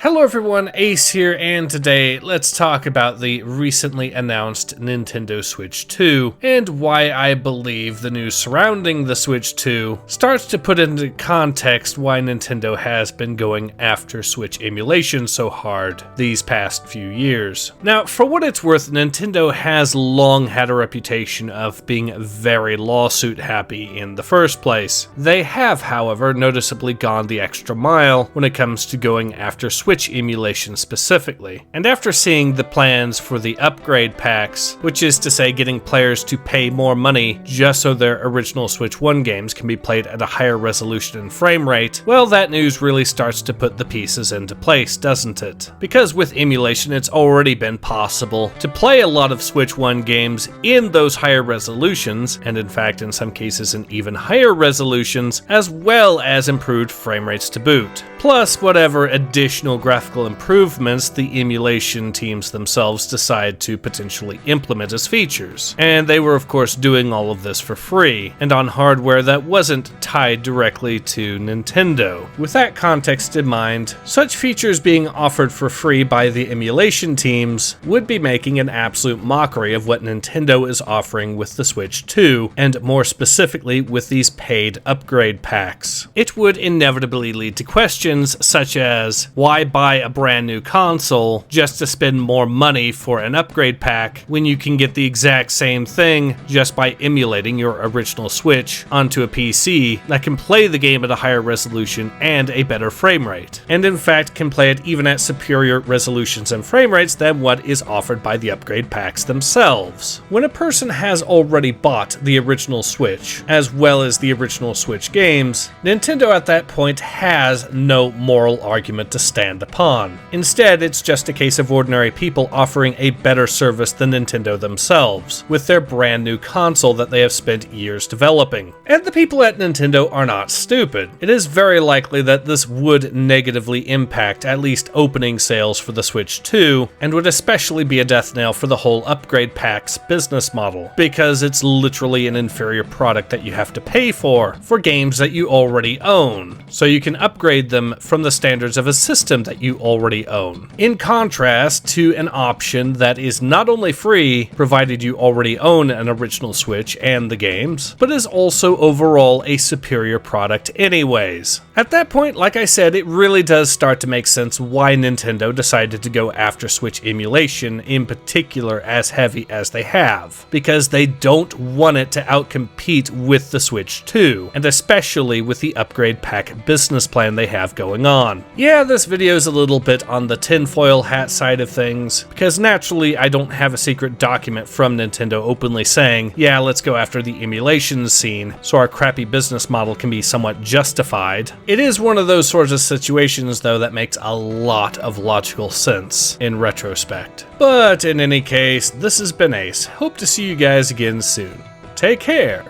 Hello everyone, Ace here, and today let's talk about the recently announced Nintendo Switch 2 and why I believe the news surrounding the Switch 2 starts to put into context why Nintendo has been going after Switch emulation so hard these past few years. Now, for what it's worth, Nintendo has long had a reputation of being very lawsuit happy in the first place. They have, however, noticeably gone the extra mile when it comes to going after Switch emulation specifically. And after seeing the plans for the upgrade packs, which is to say getting players to pay more money just so their original Switch 1 games can be played at a higher resolution and frame rate, well, that news really starts to put the pieces into place, doesn't it? Because with emulation, it's already been possible to play a lot of Switch 1 games in those higher resolutions, and in fact in some cases in even higher resolutions, as well as improved frame rates to boot. Plus whatever additional graphical improvements the emulation teams themselves decide to potentially implement as features. And they were of course doing all of this for free, and on hardware that wasn't tied directly to Nintendo. With that context in mind, such features being offered for free by the emulation teams would be making an absolute mockery of what Nintendo is offering with the Switch 2, and more specifically with these paid upgrade packs. It would inevitably lead to questions such as, why buy a brand new console just to spend more money for an upgrade pack when you can get the exact same thing just by emulating your original Switch onto a PC that can play the game at a higher resolution and a better frame rate, and in fact can play it even at superior resolutions and frame rates than what is offered by the upgrade packs themselves. When a person has already bought the original Switch, as well as the original Switch games, Nintendo at that point has no moral argument to stand upon. Instead, it's just a case of ordinary people offering a better service than Nintendo themselves, with their brand new console that they have spent years developing. And the people at Nintendo are not stupid. It is very likely that this would negatively impact at least opening sales for the Switch 2, and would especially be a death knell for the whole upgrade packs business model, because it's literally an inferior product that you have to pay for games that you already own, so you can upgrade them from the standards of a system that you already own. In contrast to an option that is not only free, provided you already own an original Switch and the games, but is also overall a superior product anyways. At that point, like I said, it really does start to make sense why Nintendo decided to go after Switch emulation in particular as heavy as they have, because they don't want it to outcompete with the Switch 2, and especially with the upgrade pack business plan they have going on. Yeah, this video is a little bit on the tinfoil hat side of things, because naturally I don't have a secret document from Nintendo openly saying, yeah, let's go after the emulation scene so our crappy business model can be somewhat justified. It is one of those sorts of situations though that makes a lot of logical sense in retrospect. But in any case, this has been Ace. Hope to see you guys again soon. Take care.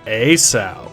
Ace out.